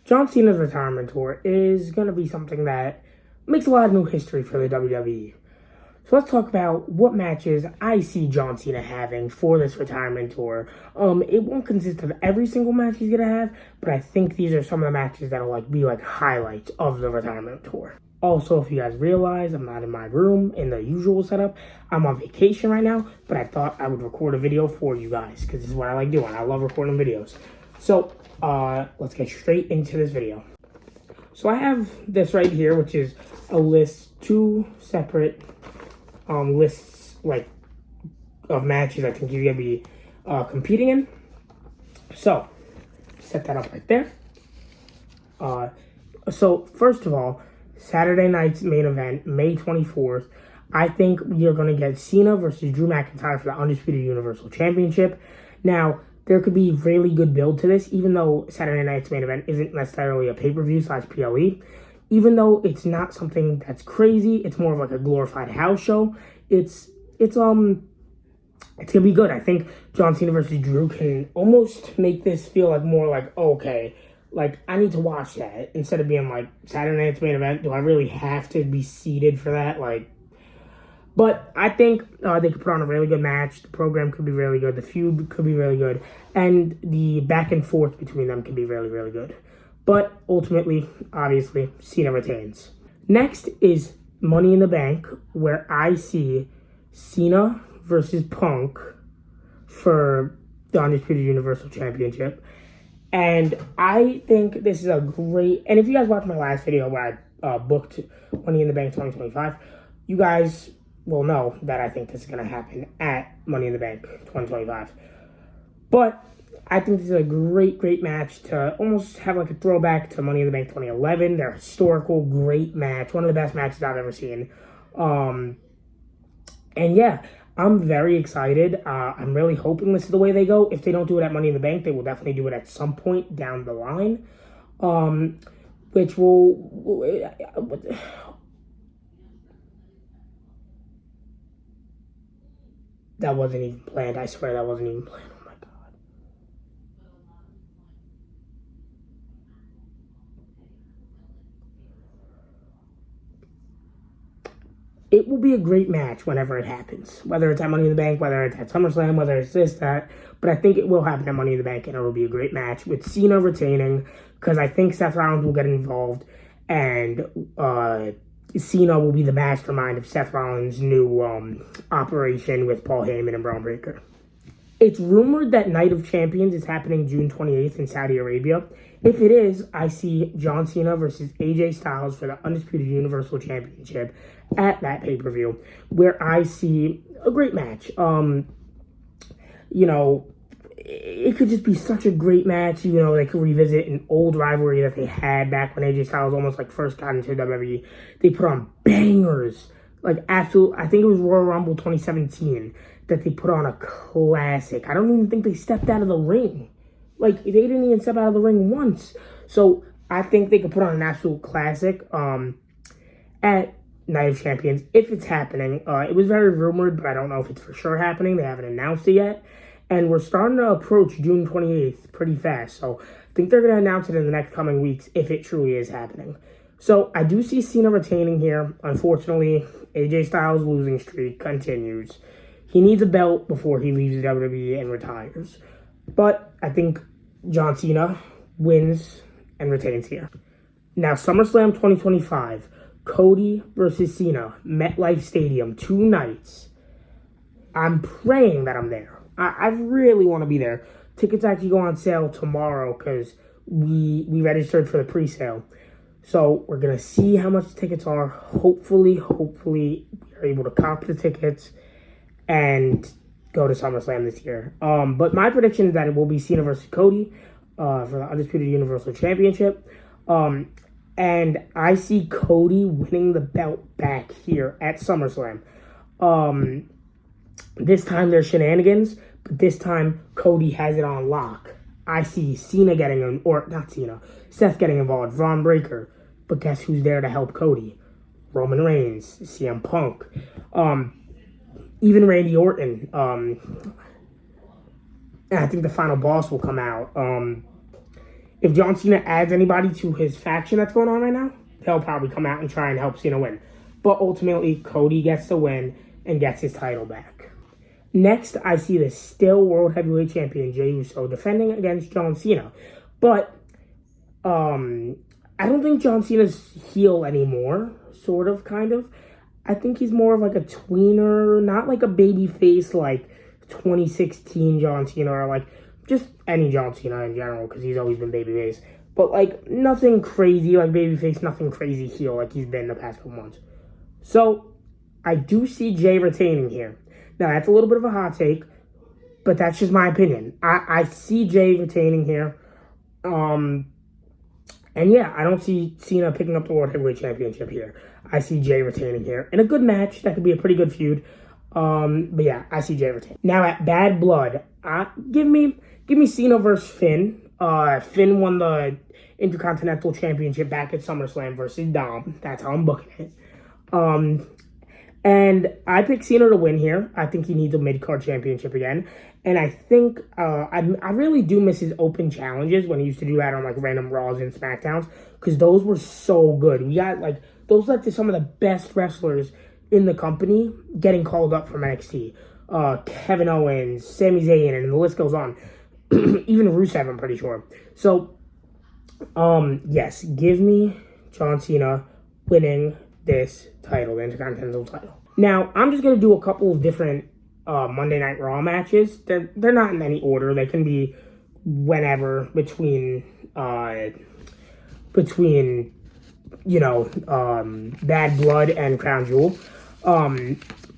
John Cena's retirement tour is going to be something that makes a lot of new history for the WWE. So let's talk about what matches I see John Cena having for this retirement tour. It won't consist of every single match he's going to have, but I think these are some of the matches that'll be highlights of the retirement tour. Also, if you guys realize, I'm not in my room in the usual setup. I'm on vacation right now, but I thought I would record a video for you guys because this is what I like doing. I love recording videos. So, let's get straight into this video. So I have this right here, which is a list, two separate lists of matches I think you're gonna be competing in. So set that up right there. So first of all, Saturday night's main event, May 24th. I think you're gonna get Cena versus Drew McIntyre for the Undisputed Universal Championship. Now, there could be really good build to this, even though Saturday night's main event isn't necessarily a pay-per-view / PLE. Even though it's not something that's crazy, it's more of a glorified house show. It's gonna be good. I think John Cena versus Drew can almost make this feel more okay, I need to watch that instead of being Saturday night's main event. Do I really have to be seated for that? But I think they could put on a really good match. The program could be really good. The feud could be really good. And the back and forth between them could be really, really good. But ultimately, obviously, Cena retains. Next is Money in the Bank, where I see Cena versus Punk for the Undisputed Universal Championship. And I think this is a great... And if you guys watched my last video where I booked Money in the Bank 2025, you guys will know that I think this is going to happen at Money in the Bank 2025. But I think this is a great, great match to almost have a throwback to Money in the Bank 2011. Their historical, great match. One of the best matches I've ever seen. And yeah, I'm very excited. I'm really hoping this is the way they go. If they don't do it at Money in the Bank, they will definitely do it at some point down the line. Which will... That wasn't even planned. I swear that wasn't even planned. Oh my God. It will be a great match whenever it happens. Whether it's at Money in the Bank, whether it's at SummerSlam, whether it's this, that. But I think it will happen at Money in the Bank, and it will be a great match with Cena retaining, because I think Seth Rollins will get involved, and Cena will be the mastermind of Seth Rollins' new operation with Paul Heyman and Braun Breaker. It's rumored that Night of Champions is happening June 28th in Saudi Arabia. If it is, I see John Cena versus AJ Styles for the Undisputed Universal Championship at that pay-per-view, where I see a great match. It could just be such a great match. They could revisit an old rivalry that they had back when AJ Styles almost first got into WWE. They put on bangers, absolute. I think it was Royal Rumble 2017 that they put on a classic. I don't even think they stepped out of the ring. They didn't even step out of the ring once. So I think they could put on an absolute classic at Night of Champions if it's happening. It was very rumored, but I don't know if it's for sure happening. They haven't announced it yet. And we're starting to approach June 28th pretty fast. So I think they're going to announce it in the next coming weeks if it truly is happening. So I do see Cena retaining here. Unfortunately, AJ Styles' losing streak continues. He needs a belt before he leaves WWE and retires. But I think John Cena wins and retains here. Now, SummerSlam 2025. Cody versus Cena. MetLife Stadium. 2 nights. I'm praying that I'm there. I really want to be there. Tickets actually go on sale tomorrow because we registered for the pre-sale. So we're going to see how much the tickets are. Hopefully, we're able to comp the tickets and go to SummerSlam this year. But my prediction is that it will be Cena versus Cody for the Undisputed Universal Championship. And I see Cody winning the belt back here at SummerSlam. This time there's shenanigans, but this time Cody has it on lock. I see Seth getting involved, Braun Breaker. But guess who's there to help Cody? Roman Reigns, CM Punk, even Randy Orton. And I think the final boss will come out. if John Cena adds anybody to his faction that's going on right now, he'll probably come out and try and help Cena win. But ultimately, Cody gets the win and gets his title back. Next, I see the still World Heavyweight Champion, Jey Uso, defending against John Cena. But I don't think John Cena's heel anymore, sort of, kind of. I think he's more of like a tweener, not like a baby face like 2016 John Cena or like just any John Cena in general because he's always been babyface. But like nothing crazy like babyface, nothing crazy heel like he's been the past couple months. So I do see Jey retaining here. Now that's a little bit of a hot take, but that's just my opinion. I see Jey retaining here. And yeah, I don't see Cena picking up the World Heavyweight Championship here. I see Jey retaining here. In a good match, that could be a pretty good feud. But yeah, I see Jey retaining. Now at Bad Blood, give me Cena versus Finn. Finn won the Intercontinental Championship back at SummerSlam versus Dom. That's how I'm booking it. And I pick Cena to win here. I think he needs a mid-card championship again. And I think I really do miss his open challenges when he used to do that on like random Raws and SmackDowns because those were so good. We got like those led to some of the best wrestlers in the company getting called up from NXT. Kevin Owens, Sami Zayn, and the list goes on. Even Rusev, I'm pretty sure. So, yes, give me John Cena winning this title, the Intercontinental title. Now, I'm just going to do a couple of different Monday Night Raw matches. They're not in any order. They can be whenever between Bad Blood and Crown Jewel.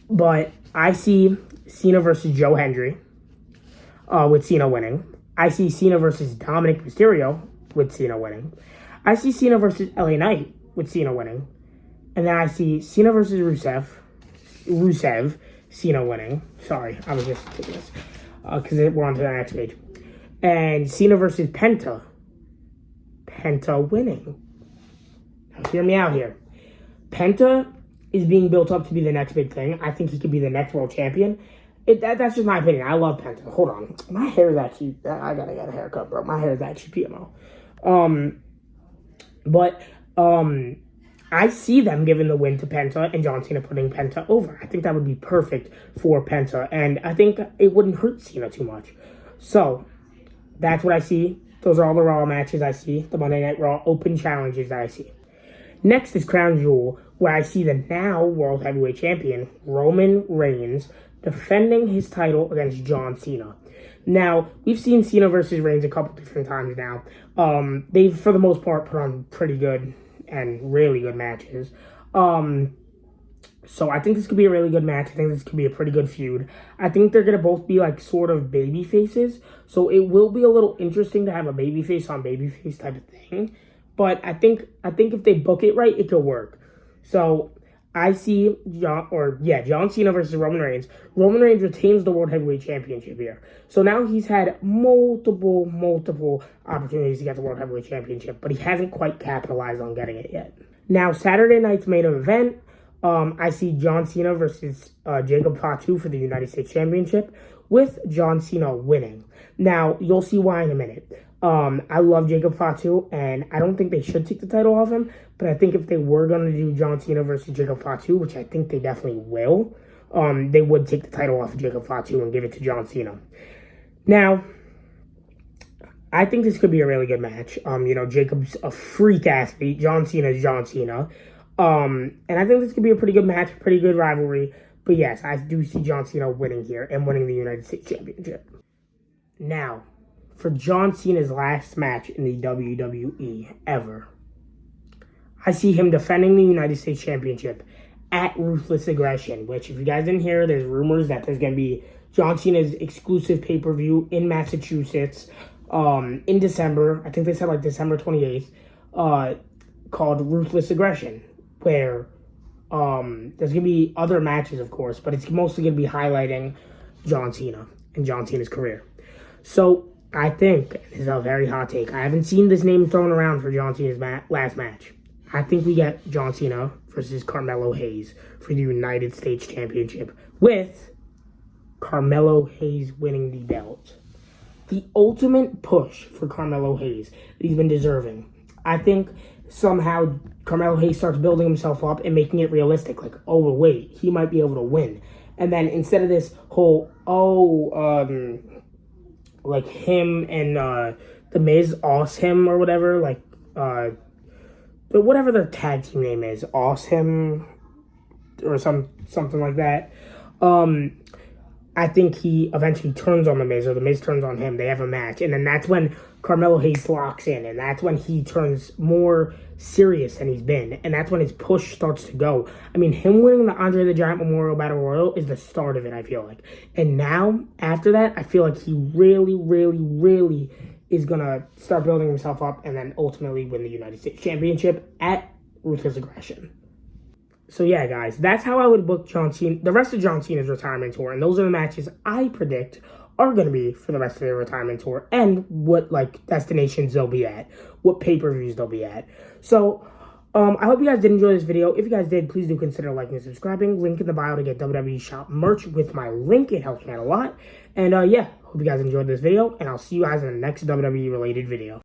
But I see Cena versus Joe Hendry with Cena winning. I see Cena versus Dominic Mysterio with Cena winning. I see Cena versus LA Knight with Cena winning. And then I see Cena versus Rusev, Cena winning. Sorry, I was just taking this because we're on to the next page. And Cena versus Penta winning. Now, hear me out here. Penta is being built up to be the next big thing. I think he could be the next world champion. That's just my opinion. I love Penta. Hold on. My hair is actually... I gotta get a haircut, bro. My hair is actually PMO. I see them giving the win to Penta and John Cena putting Penta over. I think that would be perfect for Penta. And I think it wouldn't hurt Cena too much. So, that's what I see. Those are all the Raw matches I see. The Monday Night Raw open challenges that I see. Next is Crown Jewel, where I see the now World Heavyweight Champion, Roman Reigns, defending his title against John Cena. Now, we've seen Cena versus Reigns a couple different times now. They've, for the most part, put on pretty good and really good matches. So I think this could be a really good match. I think this could be a pretty good feud. I think they're going to both be like sort of baby faces. So it will be a little interesting to have a babyface on babyface type of thing. But I think if they book it right, it could work. So I see John Cena versus Roman Reigns. Roman Reigns retains the World Heavyweight Championship here. So now he's had multiple opportunities to get the World Heavyweight Championship, but he hasn't quite capitalized on getting it yet. Now, Saturday night's main event, I see John Cena versus Jacob Fatu for the United States Championship, with John Cena winning. Now, you'll see why in a minute. I love Jacob Fatu, and I don't think they should take the title off him, but I think if they were going to do John Cena versus Jacob Fatu, which I think they definitely will, they would take the title off of Jacob Fatu and give it to John Cena. Now, I think this could be a really good match. Jacob's a freak athlete. John Cena's John Cena. And I think this could be a pretty good match, pretty good rivalry. But yes, I do see John Cena winning here and winning the United States Championship. Now, for John Cena's last match in the WWE ever, I see him defending the United States Championship at Ruthless Aggression, which, if you guys didn't hear, there's rumors that there's going to be John Cena's exclusive pay-per-view in Massachusetts in December. I think they said like December 28th, called Ruthless Aggression, where there's going to be other matches, of course, but it's mostly going to be highlighting John Cena and John Cena's career. So I think, this is a very hot take, I haven't seen this name thrown around for John Cena's last match. I think we get John Cena versus Carmelo Hayes for the United States Championship, with Carmelo Hayes winning the belt. the ultimate push for Carmelo Hayes that he's been deserving. I think somehow Carmelo Hayes starts building himself up and making it realistic. Like, oh, well, wait, he might be able to win. And then instead of this whole, like him and the Miz, him or whatever, like, but whatever their tag team name is, him or something like that. I think he eventually turns on the Miz, or the Miz turns on him. They have a match, and then that's when Carmelo Hayes locks in, and that's when he turns more serious than he's been, and that's when his push starts to go. I mean, him winning the Andre the Giant Memorial Battle Royal is the start of it, I feel like. And now, after that, I feel like he really, really, really is going to start building himself up and then ultimately win the United States Championship at Ruthless Aggression. So yeah, guys, that's how I would book John Cena, the rest of John Cena's retirement tour, and those are the matches I predict are going to be for the rest of their retirement tour, and what like destinations they'll be at, what pay-per-views they'll be at. So I hope you guys did enjoy this video. If you guys did, please do consider liking and subscribing. Link in the bio to get WWE Shop merch with my link. It helps me out a lot. And yeah, hope you guys enjoyed this video, and I'll see you guys in the next WWE related video.